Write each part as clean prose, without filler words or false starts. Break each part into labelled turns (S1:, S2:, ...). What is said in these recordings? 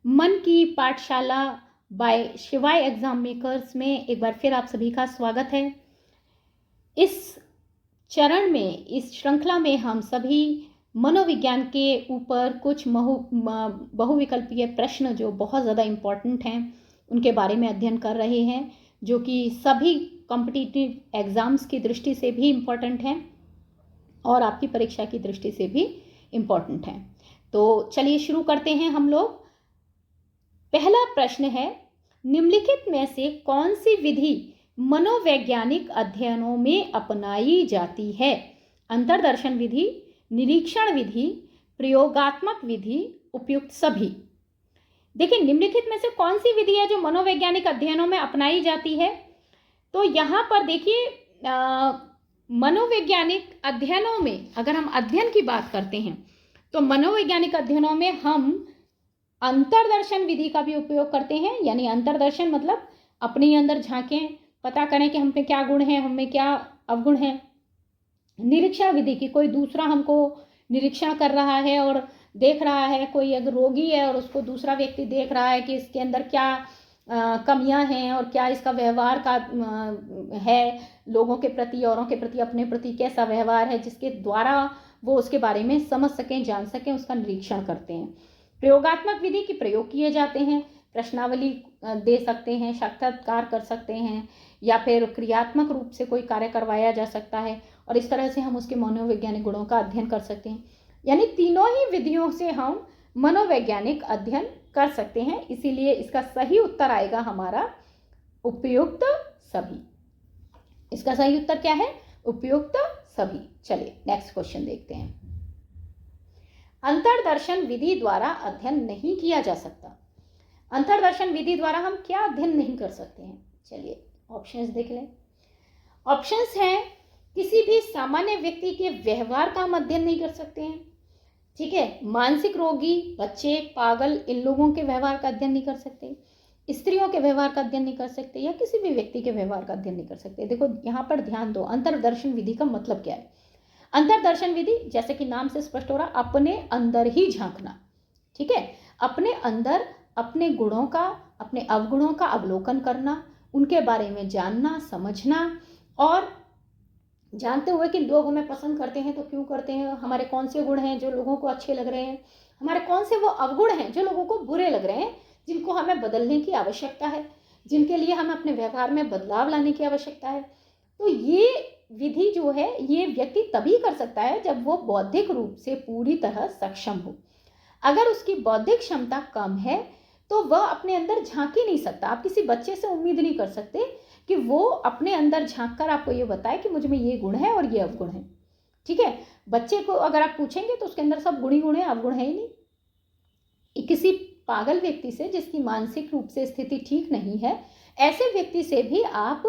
S1: मन की पाठशाला बाय शिवाय एग्जाम मेकर्स में एक बार फिर आप सभी का स्वागत है। इस चरण में, इस श्रृंखला में हम सभी मनोविज्ञान के ऊपर कुछ बहुविकल्पीय प्रश्न जो बहुत ज़्यादा इम्पॉर्टेंट हैं उनके बारे में अध्ययन कर रहे हैं, जो कि सभी कॉम्पिटिटिव एग्ज़ाम्स की दृष्टि से भी इम्पॉर्टेंट हैं और आपकी परीक्षा की दृष्टि से भी इम्पॉर्टेंट हैं। तो चलिए शुरू करते हैं हम लोग। पहला प्रश्न है, निम्नलिखित में से कौन सी विधि मनोवैज्ञानिक अध्ययनों में अपनाई जाती है? अंतर्दर्शन विधि, निरीक्षण विधि, प्रयोगात्मक विधि, उपयुक्त सभी। देखिए, निम्नलिखित में से कौन सी विधि है जो मनोवैज्ञानिक अध्ययनों में अपनाई जाती है? तो यहाँ पर देखिए, मनोवैज्ञानिक अध्ययनों में अगर हम अध्ययन की बात करते हैं तो मनोवैज्ञानिक अध्ययनों में हम अंतर्दर्शन विधि का भी उपयोग करते हैं। यानी अंतर्दर्शन मतलब अपने अंदर झांकें, पता करें कि हम में क्या गुण हैं, हमें क्या अवगुण हैं। निरीक्षण विधि की, कोई दूसरा हमको निरीक्षण कर रहा है और देख रहा है, कोई अगर रोगी है और उसको दूसरा व्यक्ति देख रहा है कि इसके अंदर क्या कमियां हैं और क्या इसका व्यवहार का है, लोगों के प्रति, औरों के प्रति, अपने प्रति कैसा व्यवहार है, जिसके द्वारा वो उसके बारे में समझ सकें, जान सकें, उसका निरीक्षण करते हैं। प्रयोगात्मक विधि के प्रयोग किए जाते हैं, प्रश्नावली दे सकते हैं, साक्षात्कार कर सकते हैं, या फिर क्रियात्मक रूप से कोई कार्य करवाया जा सकता है और इस तरह से हम उसके मनोवैज्ञानिक गुणों का अध्ययन कर सकते हैं। यानी तीनों ही विधियों से हम मनोवैज्ञानिक अध्ययन कर सकते हैं। इसीलिए इसका सही उत्तर आएगा हमारा उपयुक्त सभी। इसका सही उत्तर क्या है? उपयुक्त सभी। चलिए नेक्स्ट क्वेश्चन देखते हैं। अंतर्दर्शन विधि द्वारा अध्ययन नहीं किया जा सकता। अंतर्दर्शन विधि द्वारा हम क्या अध्ययन नहीं कर सकते हैं? चलिए ऑप्शंस देख लें। ऑप्शंस हैं, किसी भी सामान्य व्यक्ति के व्यवहार का हम अध्ययन नहीं कर सकते हैं, ठीक है। मानसिक रोगी, बच्चे, पागल, इन लोगों के व्यवहार का अध्ययन नहीं कर सकते। स्त्रियों के व्यवहार का अध्ययन नहीं कर सकते, या किसी भी व्यक्ति के व्यवहार का अध्ययन नहीं कर सकते। देखो यहाँ पर ध्यान दो, अंतर्दर्शन विधि का मतलब क्या है। अंतर्दर्शन विधि, जैसे कि नाम से स्पष्ट हो रहा, अपने अंदर ही झांकना, ठीक है। अपने अंदर अपने गुणों का, अपने अवगुणों का अवलोकन करना, उनके बारे में जानना, समझना, और जानते हुए कि लोग हमें पसंद करते हैं तो क्यों करते हैं, हमारे कौन से गुण हैं जो लोगों को अच्छे लग रहे हैं, हमारे कौन से वो अवगुण हैं जो लोगों को बुरे लग रहे हैं, जिनको हमें बदलने की आवश्यकता है, जिनके लिए हमें अपने व्यवहार में बदलाव लाने की आवश्यकता है। तो ये विधि जो है, ये व्यक्ति तभी कर सकता है जब वो बौद्धिक रूप से पूरी तरह सक्षम हो। अगर उसकी बौद्धिक क्षमता कम है तो वह अपने अंदर झांक ही नहीं सकता। आप किसी बच्चे से उम्मीद नहीं कर सकते कि वो अपने अंदर झांक कर आपको ये बताए कि मुझ में ये गुण है और ये अवगुण है, ठीक है। बच्चे को अगर आप पूछेंगे तो उसके अंदर सब गुण ही गुण है, अवगुण है ही नहीं। किसी पागल व्यक्ति से, जिसकी मानसिक रूप से स्थिति ठीक नहीं है, ऐसे व्यक्ति से भी आप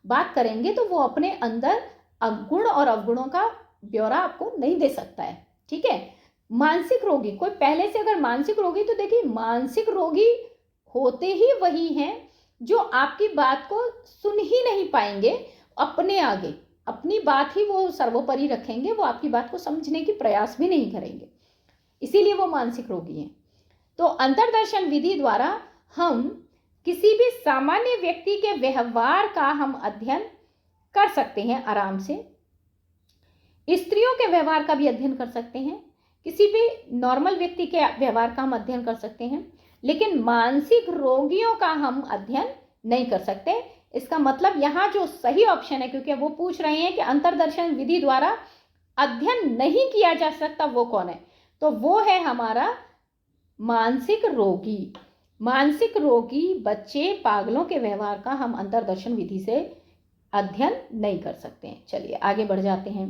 S1: बात करेंगे तो वो अपने अंदर अवगुण और अवगुणों का ब्यौरा आपको नहीं दे सकता है, ठीक है। मानसिक रोगी, कोई पहले से अगर मानसिक रोगी, तो देखिए मानसिक रोगी होते ही वही हैं जो आपकी बात को सुन ही नहीं पाएंगे, अपने आगे अपनी बात ही वो सर्वोपरि रखेंगे, वो आपकी बात को समझने की प्रयास भी नहीं करेंगे, इसीलिए वो मानसिक रोगी हैं। तो अंतर्दर्शन विधि द्वारा हम किसी भी सामान्य व्यक्ति के व्यवहार का हम अध्ययन कर सकते हैं आराम से। स्त्रियों के व्यवहार का भी अध्ययन कर सकते हैं, किसी भी नॉर्मल व्यक्ति के व्यवहार का हम अध्ययन कर सकते हैं, लेकिन मानसिक रोगियों का हम अध्ययन नहीं कर सकते। इसका मतलब यहाँ जो सही ऑप्शन है, क्योंकि वो पूछ रहे हैं कि अंतर्दर्शन विधि द्वारा अध्ययन नहीं किया जा सकता, वो कौन है, तो वो है हमारा मानसिक रोगी। मानसिक रोगी, बच्चे, पागलों के व्यवहार का हम अंतर्दर्शन विधि से अध्ययन नहीं कर सकते हैं। चलिए आगे बढ़ जाते हैं।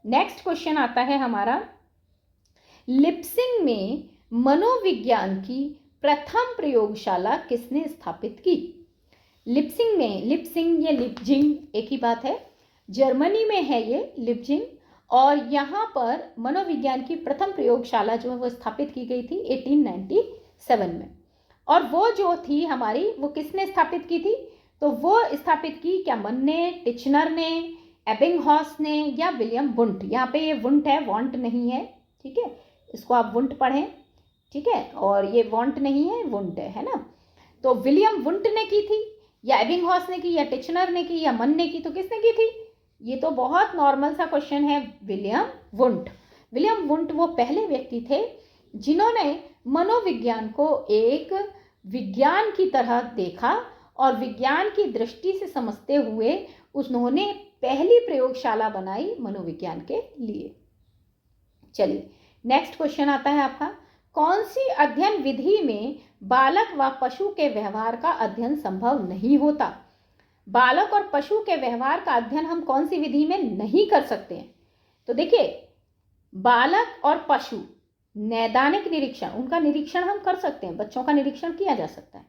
S1: नेक्स्ट क्वेश्चन आता है हमारा, लिप्सिंग में मनोविज्ञान की प्रथम प्रयोगशाला किसने स्थापित की? लिप्सिंग में, लिप्सिंग या लिप्जिंग एक ही बात है, जर्मनी में है ये लिप्जिंग, और यहाँ पर मनोविज्ञान की प्रथम प्रयोगशाला जो है वो स्थापित की गई थी 1897 में। और वो जो थी हमारी, वो किसने स्थापित की थी? तो वो स्थापित की क्या मन ने, टिचनर ने, एबिंगहॉस ने, या विलियम वुंट। यहाँ पे ये वुंट है, वॉन्ट नहीं है, ठीक है, इसको आप वुंट पढ़ें। ठीक है, और ये वॉन्ट नहीं है, वुंट है ना। तो विलियम वुंट ने की थी, या एबिंगहॉस ने की, या टिचनर ने की, या मन ने की, तो किसने की थी? ये तो बहुत नॉर्मल सा क्वेश्चन है, विलियम वुंट। विलियम वुंट वो पहले व्यक्ति थे जिन्होंने मनोविज्ञान को एक विज्ञान की तरह देखा और विज्ञान की दृष्टि से समझते हुए उन्होंने पहली प्रयोगशाला बनाई मनोविज्ञान के लिए। चलिए नेक्स्ट क्वेश्चन आता है आपका, कौन सी अध्ययन विधि में बालक व पशु के व्यवहार का अध्ययन संभव नहीं होता? बालक और पशु के व्यवहार का अध्ययन हम कौन सी विधि में नहीं कर सकते हैं? तो देखिए, बालक और पशु नैदानिक निरीक्षण, उनका निरीक्षण हम कर सकते हैं, बच्चों का निरीक्षण किया जा सकता है।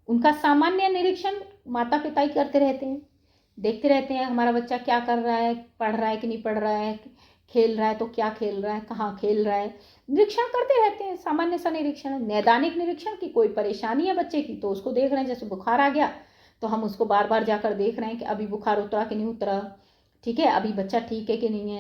S1: उनका सामान्य निरीक्षण माता पिता ही करते रहते हैं, देखते रहते हैं हमारा बच्चा क्या कर रहा है, पढ़ रहा है कि नहीं पढ़ रहा है, खेल रहा है तो क्या खेल रहा है, कहाँ खेल रहा है, निरीक्षण करते रहते हैं, सामान्य सा निरीक्षण। नैदानिक निरीक्षण की कोई परेशानी है बच्चे की तो उसको देख रहे हैं, जैसे बुखार आ गया तो हम उसको बार बार जाकर देख रहे हैं कि अभी बुखार उतरा कि नहीं उतरा, ठीक है, अभी बच्चा ठीक है कि नहीं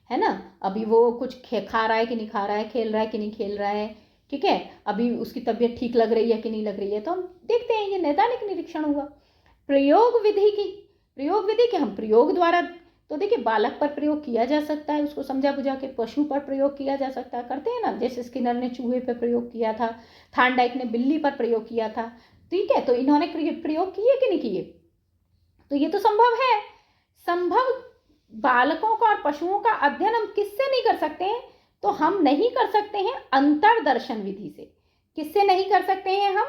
S1: है ना, अभी वो कुछ खा रहा है कि नहीं खा रहा है, खेल रहा है कि नहीं खेल रहा है, ठीक है, अभी उसकी तबीयत ठीक लग रही है कि नहीं लग रही है, तो हम देखते हैं, ये नैदानिक निरीक्षण हुआ। प्रयोग विधि के हम प्रयोग द्वारा, तो देखिए बालक पर प्रयोग किया जा सकता है, उसको समझा बुझा के, पशु पर प्रयोग किया जा सकता है, करते हैं ना, जैसे स्किनर ने चूहे पर प्रयोग किया था, थार्नडाइक ने बिल्ली पर प्रयोग किया था, ठीक है, तो इन्होंने प्रयोग किए कि नहीं किए? तो ये तो संभव है। संभव बालकों का और पशुओं का अध्ययन हम किससे नहीं कर सकते हैं? तो हम नहीं कर सकते हैं अंतर्दर्शन विधि से। किससे नहीं कर सकते हैं हम?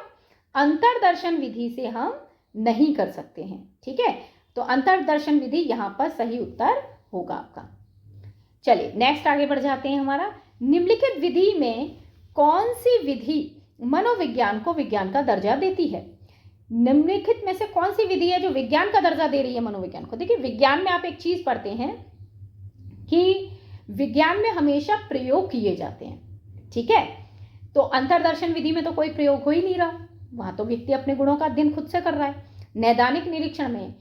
S1: अंतर्दर्शन विधि से हम नहीं कर सकते हैं, ठीक है, तो अंतर्दर्शन विधि यहां पर सही उत्तर होगा आपका। चलिए नेक्स्ट आगे बढ़ जाते हैं। हमारा निम्नलिखित विधि में कौन सी विधि मनोविज्ञान को विज्ञान का दर्जा देती है? निम्नलिखित में से कौन सी विधि है जो विज्ञान का दर्जा दे रही है मनोविज्ञान को? देखिए, विज्ञान में आप एक चीज पढ़ते हैं कि विज्ञान में हमेशा प्रयोग किए जाते हैं, ठीक है, तो अंतर्दर्शन विधि में तो कोई प्रयोग हो ही नहीं रहा, वहां तो व्यक्ति अपने गुणों का अध्ययन खुद से कर रहा है। नैदानिक निरीक्षण में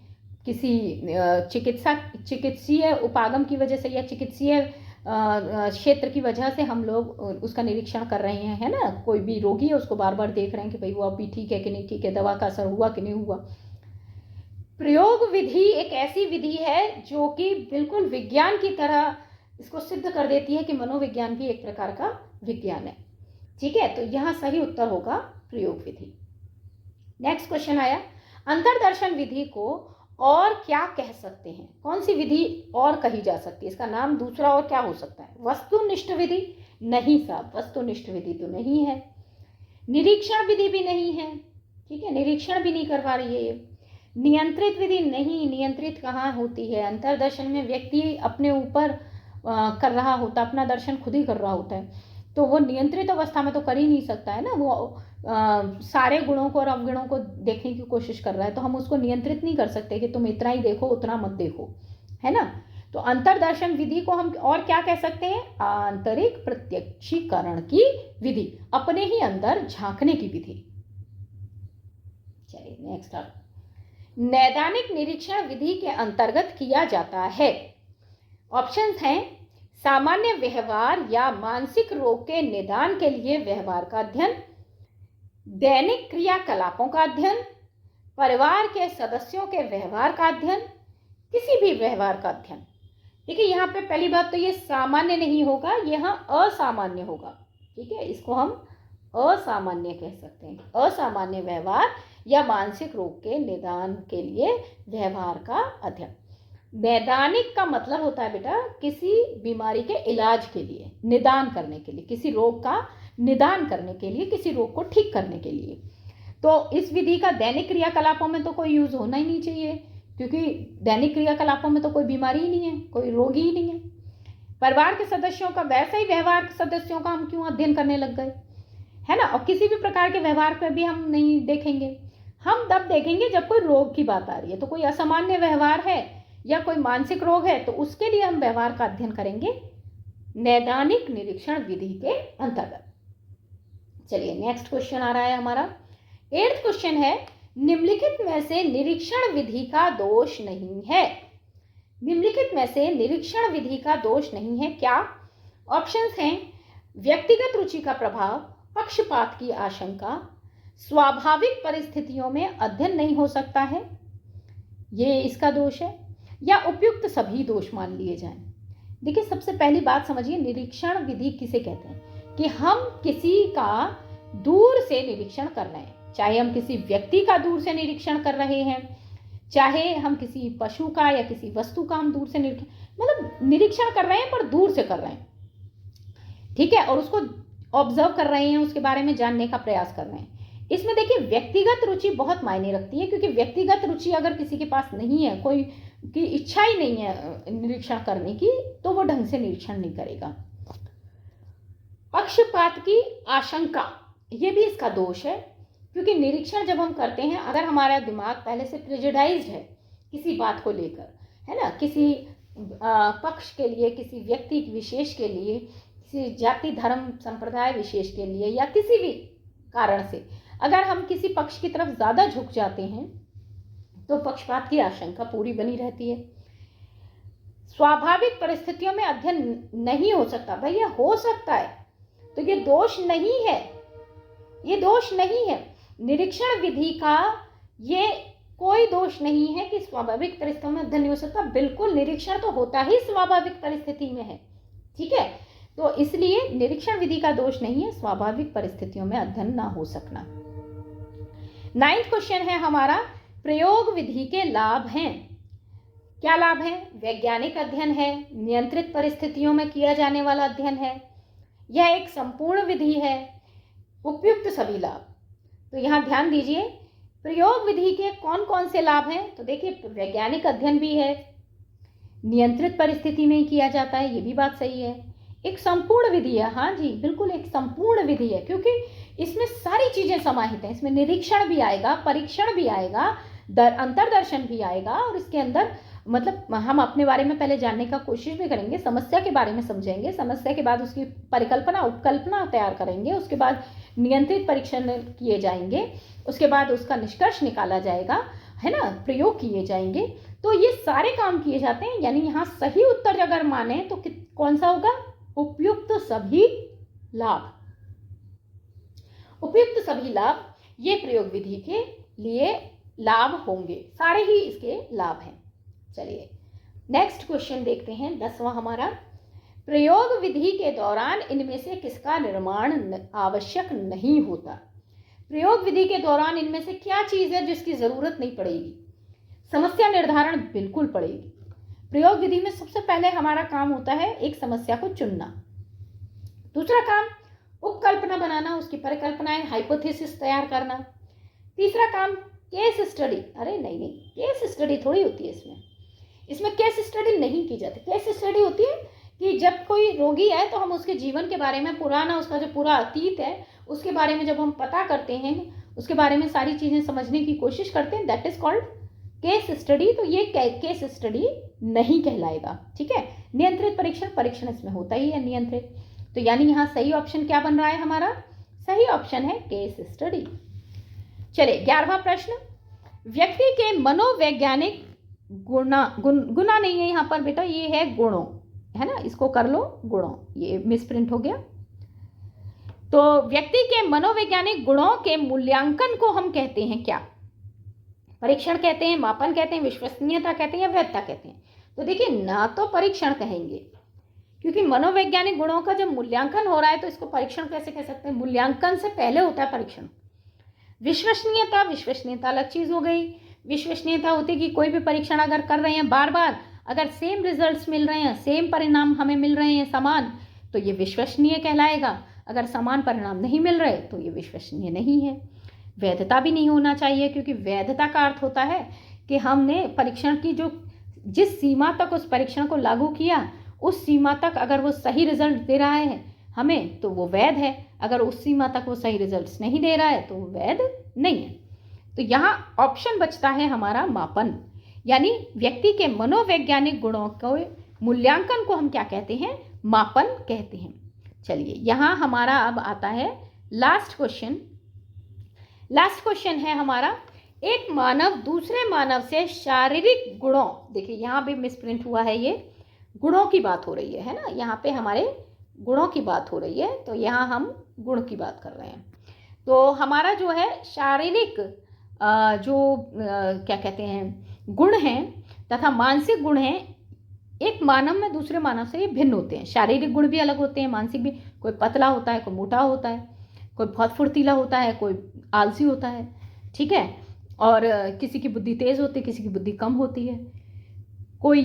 S1: किसी चिकित्सीय उपागम की वजह से या चिकित्सीय क्षेत्र की वजह से हम लोग उसका निरीक्षण कर रहे हैं, है ना, कोई भी रोगी है उसको बार बार देख रहे हैं कि भाई वो अभी ठीक है कि नहीं ठीक है, दवा का असर हुआ कि नहीं हुआ। प्रयोग विधि एक ऐसी विधि है जो कि बिल्कुल विज्ञान की तरह इसको सिद्ध कर देती है कि मनोविज्ञान भी एक प्रकार का विज्ञान है, ठीक है, तो यहाँ सही उत्तर होगा प्रयोग विधि। नेक्स्ट क्वेश्चन आया, अंतर्दर्शन विधि को और क्या कह सकते हैं? कौन सी विधि और कही जा सकती है? इसका नाम दूसरा और क्या हो सकता है? वस्तुनिष्ठ विधि? नहीं साहब, वस्तुनिष्ठ विधि तो नहीं है। निरीक्षण विधि भी नहीं है, ठीक है, निरीक्षण भी नहीं करवा रही है ये। नियंत्रित विधि नहीं, नियंत्रित कहाँ होती है? अंतर्दर्शन में व्यक्ति अपने ऊपर कर रहा होता, अपना दर्शन खुद ही कर रहा होता है, तो वो नियंत्रित अवस्था में तो कर ही नहीं सकता है ना, वो सारे गुणों को और अवगुणों को देखने की कोशिश कर रहा है, तो हम उसको नियंत्रित नहीं कर सकते कि तुम इतना ही देखो उतना मत देखो, है ना। तो अंतर्दर्शन विधि को हम और क्या कह सकते हैं? आंतरिक प्रत्यक्षीकरण की विधि, अपने ही अंदर झांकने की विधि। चलिए नेक्स्ट आप, नैदानिक निरीक्षण विधि के अंतर्गत किया जाता है। ऑप्शंस हैं सामान्य व्यवहार या मानसिक रोग के निदान के लिए व्यवहार का अध्ययन, दैनिक क्रियाकलापों का अध्ययन, परिवार के सदस्यों के व्यवहार का अध्ययन, किसी भी व्यवहार का अध्ययन। देखिए यहाँ पे पहली बात तो ये सामान्य नहीं होगा, यहाँ असामान्य होगा, ठीक है, इसको हम असामान्य कह सकते हैं। असामान्य व्यवहार या मानसिक रोग के निदान के लिए व्यवहार का अध्ययन। नैदानिक का मतलब होता है बेटा किसी बीमारी के इलाज के लिए, निदान करने के लिए, किसी रोग का निदान करने के लिए, किसी रोग को ठीक करने के लिए। तो इस विधि का दैनिक क्रियाकलापों में तो कोई यूज होना ही नहीं चाहिए, क्योंकि दैनिक क्रियाकलापों में तो कोई बीमारी ही नहीं है, कोई रोग ही नहीं है। परिवार के सदस्यों का, वैसे ही व्यवहार के सदस्यों का हम क्यों अध्ययन करने लग गए, है ना। और किसी भी प्रकार के व्यवहार पर भी हम नहीं देखेंगे, हम तब देखेंगे जब कोई रोग की बात आ रही है, तो कोई असामान्य व्यवहार है या कोई मानसिक रोग है तो उसके लिए हम व्यवहार का अध्ययन करेंगे नैदानिक निरीक्षण विधि के अंतर्गत। चलिए नेक्स्ट क्वेश्चन आ रहा है हमारा 8th क्वेश्चन है, निम्नलिखित में से निरीक्षण विधि का दोष नहीं है। निम्नलिखित में से निरीक्षण विधि का दोष नहीं है क्या? ऑप्शंस हैं व्यक्तिगत रुचि का प्रभाव पक्षपात की आशंका स्वाभाविक परिस्थितियों में अध्ययन नहीं हो सकता है, ये इसका दोष है, या उपयुक्त सभी दोष मान लिए जाएं। देखिए, सबसे पहली बात समझिए, निरीक्षण विधि किसे कहते हैं कि हम किसी का दूर से निरीक्षण कर रहे हैं, चाहे हम किसी व्यक्ति का दूर से निरीक्षण कर रहे हैं, चाहे हम किसी पशु का या किसी वस्तु का हम दूर से निरीक्षण कर रहे हैं, पर दूर से कर रहे हैं, ठीक है, और उसको ऑब्जर्व कर रहे हैं, उसके बारे में जानने का प्रयास कर रहे हैं। इसमें देखिए, व्यक्तिगत रुचि बहुत मायने रखती है, क्योंकि व्यक्तिगत रुचि अगर किसी के पास नहीं है, कोई की इच्छा ही नहीं है निरीक्षण करने की, तो वो ढंग से निरीक्षण नहीं करेगा। पक्षपात की आशंका, ये भी इसका दोष है, क्योंकि निरीक्षण जब हम करते हैं, अगर हमारा दिमाग पहले से प्रेजुडाइज्ड है किसी बात को लेकर, है ना, किसी पक्ष के लिए, किसी व्यक्ति विशेष के लिए, किसी जाति धर्म संप्रदाय विशेष के लिए, या किसी भी कारण से अगर हम किसी पक्ष की तरफ ज़्यादा झुक जाते हैं, तो पक्षपात की आशंका पूरी बनी रहती है। स्वाभाविक परिस्थितियों में अध्ययन नहीं हो सकता, भैया हो सकता है, तो ये दोष नहीं है, ये दोष नहीं है। निरीक्षण विधि का ये कोई दोष नहीं है कि स्वाभाविक परिस्थितियों में अध्ययन नहीं हो सकता, बिल्कुल निरीक्षण तो होता ही स्वाभाविक परिस्थिति में है, ठीक है, तो इसलिए निरीक्षण विधि का दोष नहीं है स्वाभाविक परिस्थितियों में अध्ययन ना हो सकना। 9th क्वेश्चन है हमारा, प्रयोग विधि के लाभ हैं। क्या लाभ है? वैज्ञानिक अध्ययन है, नियंत्रित परिस्थितियों में किया जाने वाला अध्ययन है, यह एक संपूर्ण विधि है, उपयुक्त सभी लाभ। तो यहाँ ध्यान दीजिए, प्रयोग विधि के कौन कौन से लाभ हैं? तो देखिए, वैज्ञानिक अध्ययन भी है, नियंत्रित परिस्थिति में ही किया जाता है, ये भी बात सही है, एक संपूर्ण विधि है, हाँ जी बिल्कुल एक संपूर्ण विधि है, क्योंकि इसमें सारी चीजें समाहित हैं, इसमें निरीक्षण भी आएगा, परीक्षण भी आएगा, अंतर्दर्शन भी आएगा, और इसके अंदर हम अपने बारे में पहले जानने का कोशिश भी करेंगे, समस्या के बारे में समझेंगे, समस्या के बाद उसकी परिकल्पना उपकल्पना तैयार करेंगे, उसके बाद नियंत्रित परीक्षण किए जाएंगे, उसके बाद उसका निष्कर्ष निकाला जाएगा, है ना, प्रयोग किए जाएंगे, तो ये सारे काम किए जाते हैं। यानी यहाँ सही उत्तर अगर माने तो कौन सा होगा? उपयुक्त सभी लाभ। उपयुक्त सभी लाभ ये प्रयोग विधि के लिए लाभ होंगे, सारे ही इसके लाभ हैं। चलिए नेक्स्ट क्वेश्चन देखते हैं, 10वां हमारा, प्रयोग विधि के दौरान इनमें से किसका निर्माण आवश्यक नहीं होता? प्रयोग विधि के दौरान इनमें से क्या चीज है जिसकी जरूरत नहीं पड़ेगी? समस्या निर्धारण बिल्कुल पड़ेगी। प्रयोग विधि में सबसे पहले हमारा काम होता है एक समस्या को चुनना, दूसरा काम उपकल्पना बनाना, उसकी परिकल्पनाएं हाइपोथेसिस तैयार करना, तीसरा काम केस स्टडी। अरे नहीं, केस स्टडी थोड़ी होती है इसमें केस स्टडी नहीं की जाती। केस स्टडी होती है कि जब कोई रोगी है तो हम उसके जीवन के बारे में, पुराना उसका जो पूरा अतीत है उसके बारे में जब हम पता करते हैं, उसके बारे में सारी चीजें समझने की कोशिश करते हैं, that is called case study. तो ये केस स्टडी नहीं कहलाएगा, ठीक है। नियंत्रित परीक्षण इसमें होता ही है, नियंत्रित। तो यानी यहाँ सही ऑप्शन क्या बन रहा है हमारा? सही ऑप्शन है केस स्टडी। चलिए 11वां प्रश्न, व्यक्ति के मनोवैज्ञानिक गुना नहीं है यहाँ पर बेटा, ये है गुणों, है ना, इसको कर लो गुणों, ये मिसप्रिंट हो गया। तो व्यक्ति के मनोवैज्ञानिक गुणों के मूल्यांकन को हम कहते हैं क्या? परीक्षण कहते हैं, मापन कहते हैं, विश्वसनीयता कहते हैं, या वैधता कहते हैं? तो देखिए, ना तो परीक्षण कहेंगे, क्योंकि मनोवैज्ञानिक गुणों का जब मूल्यांकन हो रहा है तो इसको परीक्षण कैसे कह सकते हैं? मूल्यांकन से पहले होता है परीक्षण। विश्वसनीयता अलग चीज हो गई। विश्वसनीयता होती है कि कोई भी परीक्षण अगर कर रहे हैं बार बार, अगर सेम रिजल्ट्स मिल रहे हैं, सेम परिणाम हमें मिल रहे हैं समान, तो ये विश्वसनीय कहलाएगा। अगर समान परिणाम नहीं मिल रहे तो ये विश्वसनीय नहीं है। वैधता भी नहीं होना चाहिए, क्योंकि वैधता का अर्थ होता है कि हमने परीक्षण की जिस सीमा तक उस परीक्षण को लागू किया, उस सीमा तक अगर वो सही रिजल्ट दे रहा है हमें तो वो वैध है, अगर उस सीमा तक वो सही रिजल्ट्स नहीं दे रहा है तो वो वैध नहीं है। तो यहाँ ऑप्शन बचता है हमारा मापन, यानी व्यक्ति के मनोवैज्ञानिक गुणों को मूल्यांकन को हम क्या कहते हैं? मापन कहते हैं। चलिए यहाँ हमारा अब आता है लास्ट क्वेश्चन। लास्ट क्वेश्चन है हमारा, एक मानव दूसरे मानव से शारीरिक गुणों, देखिए यहाँ भी मिसप्रिंट हुआ है, ये गुणों की बात हो रही है ना, यहाँ पे हमारे गुणों की बात हो रही है, तो यहाँ हम गुण की बात कर रहे हैं। तो हमारा जो है शारीरिक क्या कहते हैं गुण हैं तथा मानसिक गुण हैं, एक मानव में दूसरे मानव से ये भिन्न होते हैं। शारीरिक गुण भी अलग होते हैं, मानसिक भी। कोई पतला होता है, कोई मोटा होता है, कोई बहुत फुर्तीला होता है, कोई आलसी होता है, ठीक है। और किसी की बुद्धि तेज होती है, किसी की बुद्धि कम होती है। कोई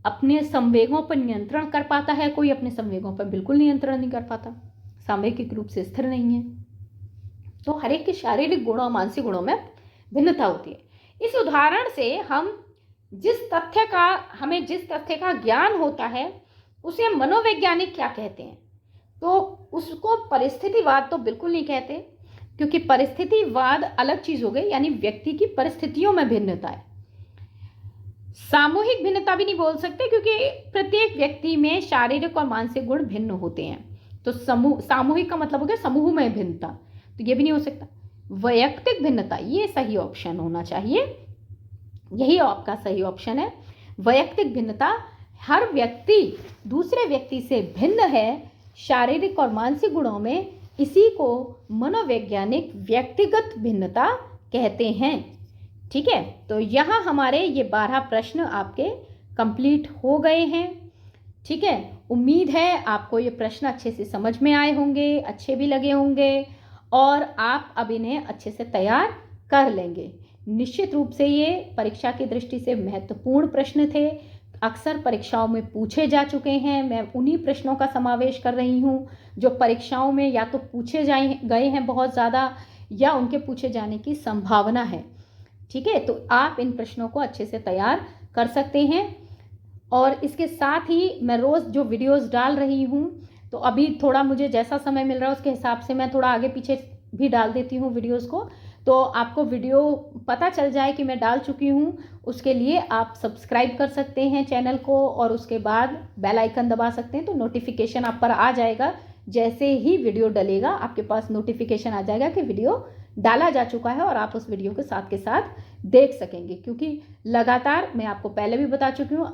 S1: अपने संवेगों पर नियंत्रण कर पाता है, कोई अपने संवेगों पर बिल्कुल नियंत्रण नहीं कर पाता, सामयिक रूप से स्थिर नहीं है। तो हर एक के शारीरिक गुणों और मानसिक गुणों में भिन्नता होती है। इस उदाहरण से हमें जिस तथ्य का ज्ञान होता है उसे मनोवैज्ञानिक क्या कहते हैं, तो उसको परिस्थितिवाद तो बिल्कुल नहीं कहते, क्योंकि परिस्थितिवाद अलग चीज हो गई, यानी व्यक्ति की परिस्थितियों में भिन्नता है। सामूहिक भिन्नता भी नहीं बोल सकते, क्योंकि प्रत्येक व्यक्ति में शारीरिक और मानसिक गुण भिन्न होते हैं। तो सामूहिक का मतलब हो गया समूह में भिन्नता, तो ये भी नहीं हो सकता। वैयक्तिक भिन्नता, ये सही ऑप्शन होना चाहिए, यही आपका सही ऑप्शन है। वैयक्तिक भिन्नता, हर व्यक्ति दूसरे व्यक्ति से भिन्न है शारीरिक और मानसिक गुणों में, इसी को मनोवैज्ञानिक व्यक्तिगत भिन्नता कहते हैं। ठीक है, तो यहाँ हमारे ये 12 प्रश्न आपके कंप्लीट हो गए हैं। ठीक है, उम्मीद है आपको ये प्रश्न अच्छे से समझ में आए होंगे, अच्छे भी लगे होंगे और आप अब इन्हें अच्छे से तैयार कर लेंगे। निश्चित रूप से ये परीक्षा की दृष्टि से महत्वपूर्ण प्रश्न थे, अक्सर परीक्षाओं में पूछे जा चुके हैं। मैं उन्हीं प्रश्नों का समावेश कर रही हूँ जो परीक्षाओं में या तो पूछे गए हैं बहुत ज़्यादा, या उनके पूछे जाने की संभावना है। ठीक है, तो आप इन प्रश्नों को अच्छे से तैयार कर सकते हैं। और इसके साथ ही मैं रोज़ जो वीडियोस डाल रही हूँ, तो अभी थोड़ा मुझे जैसा समय मिल रहा है उसके हिसाब से मैं थोड़ा आगे पीछे भी डाल देती हूँ वीडियोस को, तो आपको वीडियो पता चल जाए कि मैं डाल चुकी हूँ। उसके लिए आप सब्सक्राइब कर सकते हैं चैनल को और उसके बाद बेल आइकन दबा सकते हैं, तो नोटिफिकेशन आप पर आ जाएगा। जैसे ही वीडियो डलेगा आपके पास नोटिफिकेशन आ जाएगा कि वीडियो डाला जा चुका है और आप उस वीडियो के साथ देख सकेंगे। क्योंकि लगातार, मैं आपको पहले भी बता चुकी हूँ,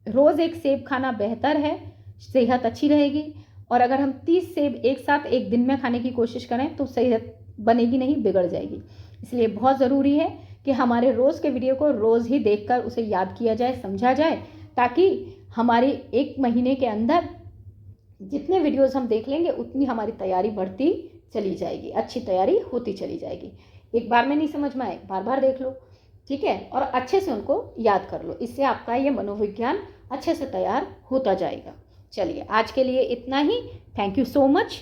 S1: रोज़ एक सेब खाना बेहतर है, सेहत अच्छी रहेगी। और अगर हम 30 सेब एक साथ एक दिन में खाने की कोशिश करें तो सेहत बनेगी नहीं, बिगड़ जाएगी। इसलिए बहुत ज़रूरी है कि हमारे रोज़ के वीडियो को रोज़ ही देखकर उसे याद किया जाए, समझा जाए, ताकि हमारी एक महीने के अंदर जितने वीडियोस हम देख लेंगे उतनी हमारी तैयारी बढ़ती चली जाएगी, अच्छी तैयारी होती चली जाएगी। एक बार में नहीं समझ में आए, बार बार देख लो, ठीक है, और अच्छे से उनको याद कर लो। इससे आपका ये मनोविज्ञान अच्छे से तैयार होता जाएगा। चलिए, आज के लिए इतना ही। Thank you so much.